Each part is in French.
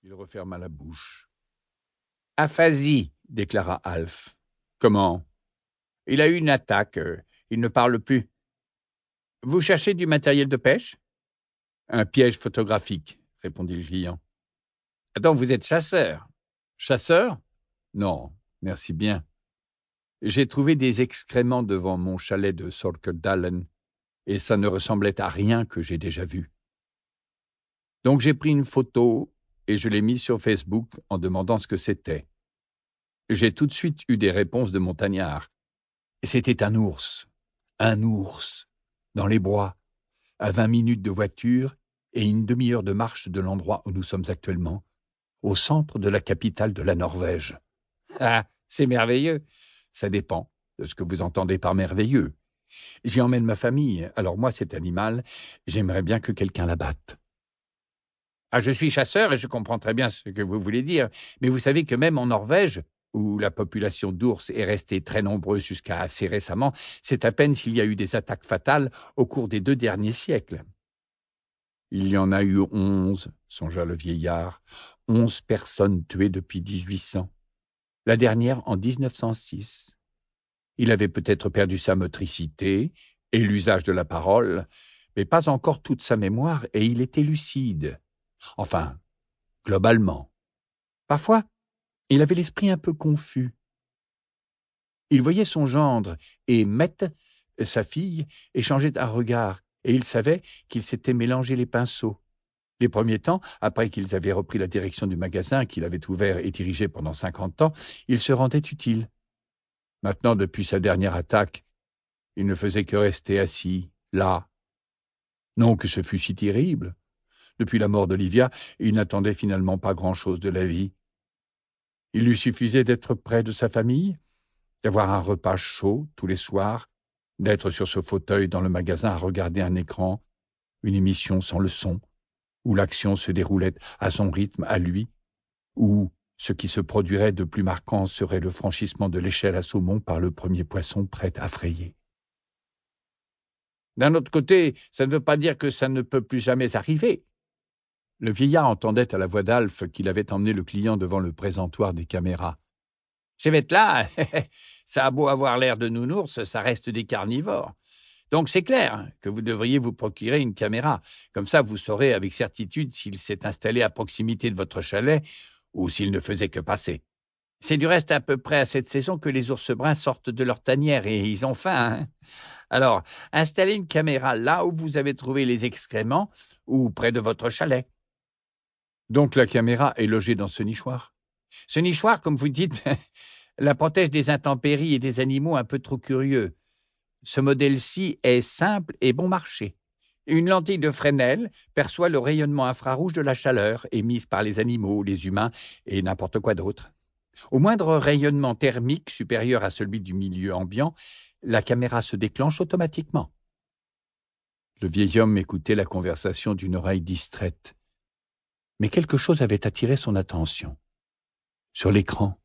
Il referma la bouche. Aphasie, déclara Alf. Comment? Il a eu une attaque. Il ne parle plus. Vous cherchez du matériel de pêche? Un piège photographique, répondit le client. Attends, vous êtes chasseur? Chasseur? Non, merci bien. J'ai trouvé des excréments devant mon chalet de Sorkedalen, et ça ne ressemblait à rien que j'ai déjà vu. Donc j'ai pris une photo et je l'ai mise sur Facebook en demandant ce que c'était. J'ai tout de suite eu des réponses de montagnards. C'était un ours, dans les bois, à 20 minutes de voiture et une demi-heure de marche de l'endroit où nous sommes actuellement, au centre de la capitale de la Norvège. Ah, c'est merveilleux. Ça dépend de ce que vous entendez par merveilleux. J'y emmène ma famille, alors moi, cet animal, j'aimerais bien que quelqu'un l'abatte. Ah, je suis chasseur et je comprends très bien ce que vous voulez dire, mais vous savez que même en Norvège, où la population d'ours est restée très nombreuse jusqu'à assez récemment, c'est à peine s'il y a eu des attaques fatales au cours des 2 derniers siècles. Il y en a eu 11, songea le vieillard, 11 personnes tuées depuis 1800. La dernière en 1906. Il avait peut-être perdu sa motricité et l'usage de la parole, mais pas encore toute sa mémoire, et il était lucide. Enfin, globalement. Parfois, il avait l'esprit un peu confus. Il voyait son gendre et Mette, sa fille, échanger un regard, et il savait qu'ils s'étaient mélangés les pinceaux. Les premiers temps, après qu'ils avaient repris la direction du magasin qu'il avait ouvert et dirigé pendant 50 ans, il se rendait utile. Maintenant, depuis sa dernière attaque, il ne faisait que rester assis, là. Non que ce fût si terrible. Depuis la mort d'Olivia, il n'attendait finalement pas grand-chose de la vie. Il lui suffisait d'être près de sa famille, d'avoir un repas chaud tous les soirs, d'être sur ce fauteuil dans le magasin à regarder un écran, une émission sans le son, où l'action se déroulait à son rythme à lui, où ce qui se produirait de plus marquant serait le franchissement de l'échelle à saumon par le premier poisson prêt à frayer. D'un autre côté, ça ne veut pas dire que ça ne peut plus jamais arriver. Le vieillard entendait à la voix d'Alf qu'il avait emmené le client devant le présentoir des caméras. Ces bêtes-là, ça a beau avoir l'air de nounours, ça reste des carnivores. Donc c'est clair que vous devriez vous procurer une caméra. Comme ça, vous saurez avec certitude s'il s'est installé à proximité de votre chalet ou s'il ne faisait que passer. C'est du reste à peu près à cette saison que les ours bruns sortent de leur tanière et ils ont faim. Hein. Alors, installez une caméra là où vous avez trouvé les excréments ou près de votre chalet. Donc la caméra est logée dans ce nichoir? Ce nichoir, comme vous dites, la protège des intempéries et des animaux un peu trop curieux. Ce modèle-ci est simple et bon marché. Une lentille de Fresnel perçoit le rayonnement infrarouge de la chaleur émise par les animaux, les humains et n'importe quoi d'autre. Au moindre rayonnement thermique supérieur à celui du milieu ambiant, la caméra se déclenche automatiquement. Le vieil homme écoutait la conversation d'une oreille distraite. Mais quelque chose avait attiré son attention. Sur l'écran.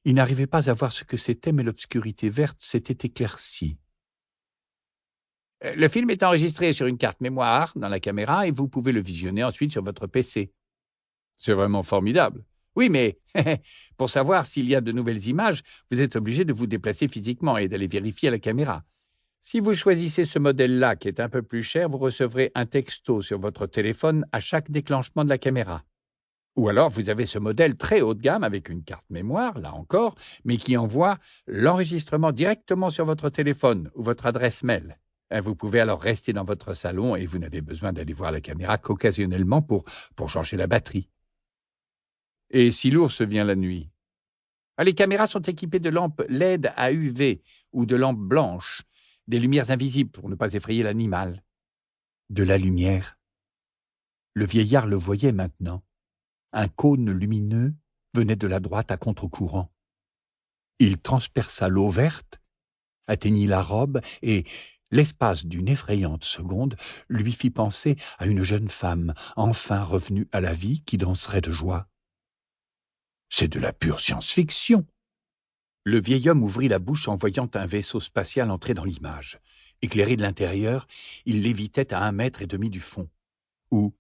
Il n'arrivait pas à voir ce que c'était, mais l'obscurité verte s'était éclaircie. Le film est enregistré sur une carte mémoire dans la caméra et vous pouvez le visionner ensuite sur votre PC. C'est vraiment formidable. Oui, mais pour savoir s'il y a de nouvelles images, vous êtes obligé de vous déplacer physiquement et d'aller vérifier à la caméra. Si vous choisissez ce modèle-là, qui est un peu plus cher, vous recevrez un texto sur votre téléphone à chaque déclenchement de la caméra. Ou alors, vous avez ce modèle très haut de gamme avec une carte mémoire, là encore, mais qui envoie l'enregistrement directement sur votre téléphone ou votre adresse mail. Vous pouvez alors rester dans votre salon et vous n'avez besoin d'aller voir la caméra qu'occasionnellement pour changer la batterie. Et si l'ours vient la nuit? Les caméras sont équipées de lampes LED à UV ou de lampes blanches, des lumières invisibles pour ne pas effrayer l'animal. De la lumière. Le vieillard le voyait maintenant. Un cône lumineux venait de la droite à contre-courant. Il transperça l'eau verte, atteignit la robe et, l'espace d'une effrayante seconde, lui fit penser à une jeune femme, enfin revenue à la vie, qui danserait de joie. C'est de la pure science-fiction. Le vieil homme ouvrit la bouche en voyant un vaisseau spatial entrer dans l'image. Éclairé de l'intérieur, il lévitait à 1,5 mètre du fond, où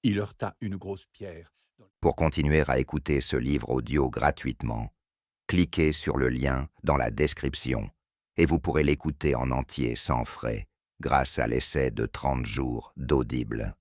il heurta une grosse pierre. Pour continuer à écouter ce livre audio gratuitement, cliquez sur le lien dans la description et vous pourrez l'écouter en entier sans frais grâce à l'essai de 30 jours d'Audible.